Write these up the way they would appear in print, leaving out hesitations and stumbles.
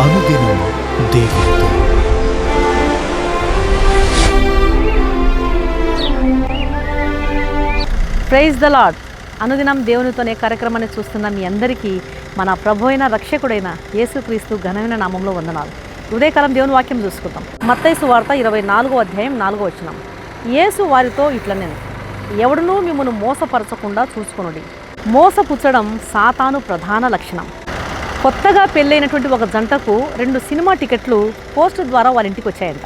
అనుదినము దేవునితో. Praise the lord. అనుదినం దేవునితోనే కార్యక్రమాన్ని చూస్తున్న మీ అందరికీ మన ప్రభు అయిన రక్షకుడైన యేసుక్రీస్తు ఘనమైన నామంలో వందనాలు. ఉదయకాలం దేవుని వాక్యం చూసుకుందాం. మత్తయి సువార్త 24వ అధ్యాయం 4వ వచనం. యేసు వారితో ఇట్లనెను, ఎవడునూ మిమ్మును మోసపరచకుండా చూసుకొనుడి. మోసపుచ్చడం సాతాను ప్రధాన లక్షణం. కొత్తగా పెళ్ళైనటువంటి ఒక జంటకు 2 సినిమా టికెట్లు పోస్ట్ ద్వారా వారి ఇంటికి వచ్చాయంట.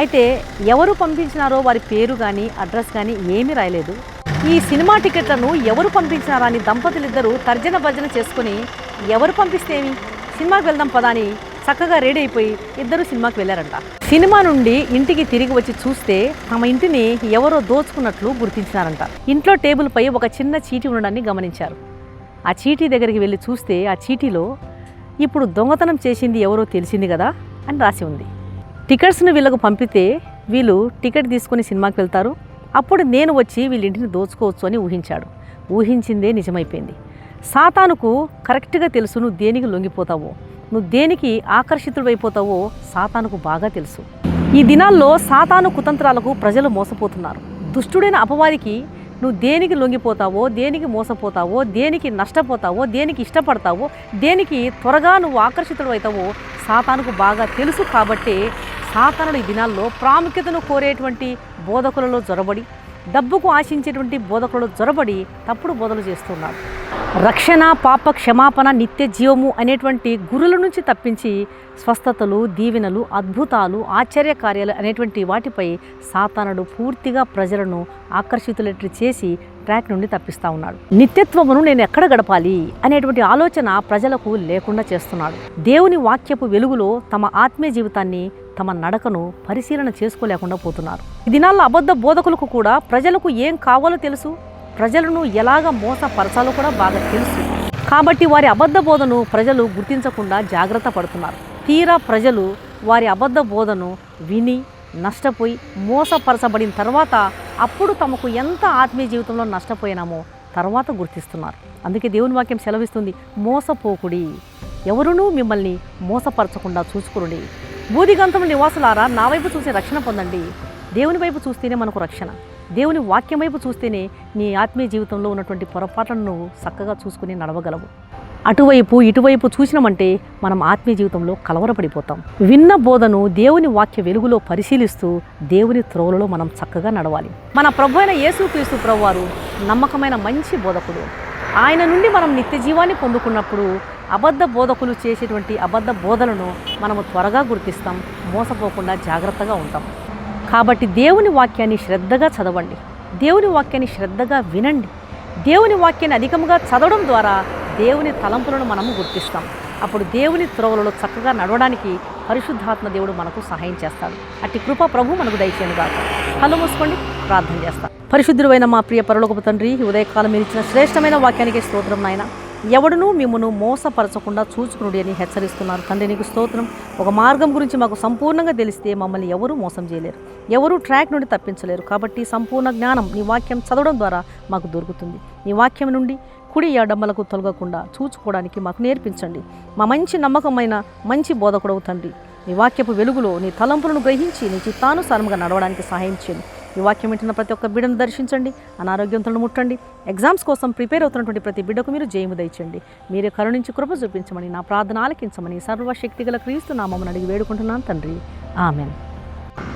అయితే ఎవరు పంపించినారో వారి పేరు కానీ అడ్రస్ కానీ ఏమీ రాయలేదు. ఈ సినిమా టికెట్లను ఎవరు పంపించినారా అని దంపతులిద్దరూ తర్జన భర్జన చేసుకుని ఎవరు పంపిస్తేమి, సినిమాకి వెళ్దాం పదా అని చక్కగా రెడీ అయిపోయి ఇద్దరు సినిమాకి వెళ్ళారంట. సినిమా నుండి ఇంటికి తిరిగి వచ్చి చూస్తే తమ ఇంటిని ఎవరో దోచుకున్నట్లు గుర్తించినారంట. ఇంట్లో టేబుల్ పై ఒక చిన్న చీటీ ఉండడాన్ని గమనించారు. ఆ చీటీ దగ్గరికి వెళ్ళి చూస్తే ఆ చీటీలో ఇప్పుడు దొంగతనం చేసింది ఎవరో తెలిసింది కదా అని రాసి ఉంది. టికెట్స్ను వీళ్ళకు పంపితే వీళ్ళు టికెట్ తీసుకొని సినిమాకి వెళ్తారు, అప్పుడు నేను వచ్చి వీళ్ళింటిని దోచుకోవచ్చు అని ఊహించాడు. ఊహించిందే నిజమైపోయింది. సాతానుకు కరెక్ట్గా తెలుసు నువ్వు దేనికి లొంగిపోతావో, నువ్వు దేనికి ఆకర్షితుడైపోతావో సాతానుకు బాగా తెలుసు. ఈ దినాల్లో సాతాను కుతంత్రాలకు ప్రజలు మోసపోతున్నారు. దుష్టుడైన అపవాదికి నువ్వు దేనికి లొంగిపోతావో, దేనికి మోసపోతావో, దేనికి నష్టపోతావో, దేనికి ఇష్టపడతావో, దేనికి త్వరగా నువ్వు ఆకర్షితుడు అవుతావో సాతానుకు బాగా తెలుసు. కాబట్టి సాతానుడు ఈ దినాల్లో ప్రాముఖ్యతను కోరేటువంటి బోధకులలో జొరబడి, డబ్బుకు ఆశించేటువంటి బోధకులలో జొరబడి తప్పుడు బోధలు చేస్తున్నాడు. రక్షణ, పాప క్షమాపణ, నిత్య జీవము అనేటువంటి గురుల నుంచి తప్పించి స్వస్థతలు, దీవెనలు, అద్భుతాలు, ఆశ్చర్య కార్యాలు అనేటువంటి వాటిపై సాతానుడు పూర్తిగా ప్రజలను ఆకర్షితులెట్లు చేసి ట్రాక్ నుండి తప్పిస్తూ ఉన్నాడు. నిత్యత్వమును నేను ఎక్కడ గడపాలి అనేటువంటి ఆలోచన ప్రజలకు లేకుండా చేస్తున్నాడు. దేవుని వాక్యపు వెలుగులో తమ ఆత్మీయ జీవితాన్ని, తమ నడకను పరిశీలన చేసుకోలేకుండా పోతున్నారు. ఈ దినాల్లో అబద్ధ బోధకులకు కూడా ప్రజలకు ఏం కావాలో తెలుసు, ప్రజలను ఎలాగ మోసపరచాలో కూడా బాగా తెలుసు. కాబట్టి వారి అబద్ధ బోధను ప్రజలు గుర్తించకుండా జాగ్రత్త పడుతున్నారు. తీరా ప్రజలు వారి అబద్ధ బోధను విని నష్టపోయి మోసపరచబడిన తర్వాత అప్పుడు తమకు ఎంత ఆత్మీయ జీవితంలో నష్టపోయినామో తర్వాత గుర్తిస్తున్నారు. అందుకే దేవుని వాక్యం సెలవిస్తుంది, మోసపోకుడి, ఎవరునూ మిమ్మల్ని మోసపరచకుండా చూసుకురుడి. బూదిగంతముల నివాసులారా, నా వైపు చూసి రక్షణ పొందండి. దేవుని వైపు చూస్తేనే మనకు రక్షణ. దేవుని వాక్యం వైపు చూస్తేనే నీ ఆత్మీయ జీవితంలో ఉన్నటువంటి పొరపాట్లను నువ్వు చక్కగా చూసుకుని నడవగలవు. అటువైపు ఇటువైపు చూసినామంటే మనం ఆత్మీయ జీవితంలో కలవరపడిపోతాం. విన్న బోధను దేవుని వాక్య వెలుగులో పరిశీలిస్తూ దేవుని త్రోవలలో మనం చక్కగా నడవాలి. మన ప్రభు అయిన యేసుక్రీస్తు ప్రభువారు నమ్మకమైన మంచి బోధకుడు. ఆయన నుండి మనం నిత్య జీవాన్ని పొందుకున్నప్పుడు అబద్ధ బోధకులు చేసేటువంటి అబద్ధ బోధలను మనము త్వరగా గుర్తిస్తాం, మోసపోకుండా జాగ్రత్తగా ఉంటాం. కాబట్టి దేవుని వాక్యాన్ని శ్రద్ధగా చదవండి, దేవుని వాక్యాన్ని శ్రద్ధగా వినండి. దేవుని వాక్యాన్ని అధికంగా చదవడం ద్వారా దేవుని తలంపులను మనము గుర్తిస్తాం. అప్పుడు దేవుని త్రోవలలో చక్కగా నడవడానికి పరిశుద్ధాత్మ దేవుడు మనకు సహాయం చేస్తాడు. అట్టి కృప ప్రభు మనకు దయచేయనుగాక. కళ్ళు మూసుకోండి, ప్రార్థన చేస్తాం. పరిశుద్ధుడైన మా ప్రియ పరలోకపు తండ్రి, ఉదయకాలం మీరు ఇచ్చిన శ్రేష్టమైన వాక్యానికి స్తోత్రం నాయన. ఎవడునూ మిమ్మను మోసపరచకుండా చూసుకునుడి అని హెచ్చరిస్తున్నారు తండ్రి. నీకు స్తోత్రం. ఒక మార్గం గురించి మాకు సంపూర్ణంగా తెలిస్తే మమ్మల్ని ఎవరూ మోసం చేయలేరు, ఎవరూ ట్రాక్ నుండి తప్పించలేరు. కాబట్టి సంపూర్ణ జ్ఞానం నీ వాక్యం చదవడం ద్వారా మాకు దొరుకుతుంది. నీ వాక్యం నుండి కుడి ఎడమలకు తొలగకుండా చూసుకోవడానికి మాకు నేర్పించండి. మా మంచి నమ్మకమైన మంచి బోధకుడవు తండ్రి. నీ వాక్యపు వెలుగులో నీ తలంపులను గ్రహించి నీ చిత్తానుసారంగా నడవడానికి సహాయం చేయండి. ఈ వాక్యం వింటున్న ప్రతి ఒక్క బిడ్డను దర్శించండి, అనారోగ్యంతో ముట్టండి. ఎగ్జామ్స్ కోసం ప్రిపేర్ అవుతున్నటువంటి ప్రతి బిడ్డకు మీరు జయము దయచండి. మీరే కరుణించి కృప చూపించమని, నా ప్రార్థన ఆలకించమని సర్వశక్తిగల క్రీస్తు నామమున అడిగి వేడుకుంటున్నాను తండ్రి, ఆమెన్.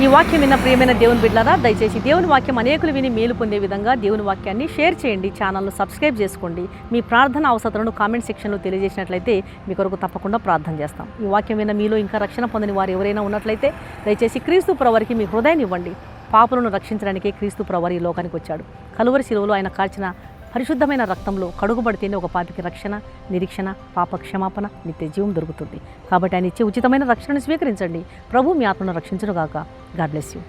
ఈ వాక్యం విన్న ప్రియమైన దేవుని బిడ్డలారా, దయచేసి దేవుని వాక్యం అనేకులు విని మేలు పొందే విధంగా దేవుని వాక్యాన్ని షేర్ చేయండి. ఛానల్ను సబ్స్క్రైబ్ చేసుకోండి. మీ ప్రార్థన అవసరాలను కామెంట్ సెక్షన్లో తెలియజేసినట్లయితే మీ కొరకు తప్పకుండా ప్రార్థన చేస్తాం. ఈ వాక్యం విన్న మీలో ఇంకా రక్షణ పొందని వారు ఎవరైనా ఉన్నట్లయితే దయచేసి క్రీస్తు ప్రభువారికి మీ హృదయాన్ని ఇవ్వండి. పాపులను రక్షించడానికే క్రీస్తు ప్రభువారు ఈ లోకానికి వచ్చాడు. కలువరి శిలువలో ఆయన కాల్చిన పరిశుద్ధమైన రక్తంలో కడుగుబడితేనే ఒక పాపికి రక్షణ, నిరీక్షణ, పాప క్షమాపణ, నిత్య జీవం దొరుకుతుంది. కాబట్టి ఆయన ఇచ్చే ఉచితమైన రక్షణను స్వీకరించండి. ప్రభు మీ ఆత్మను రక్షించునుగాక. God bless you.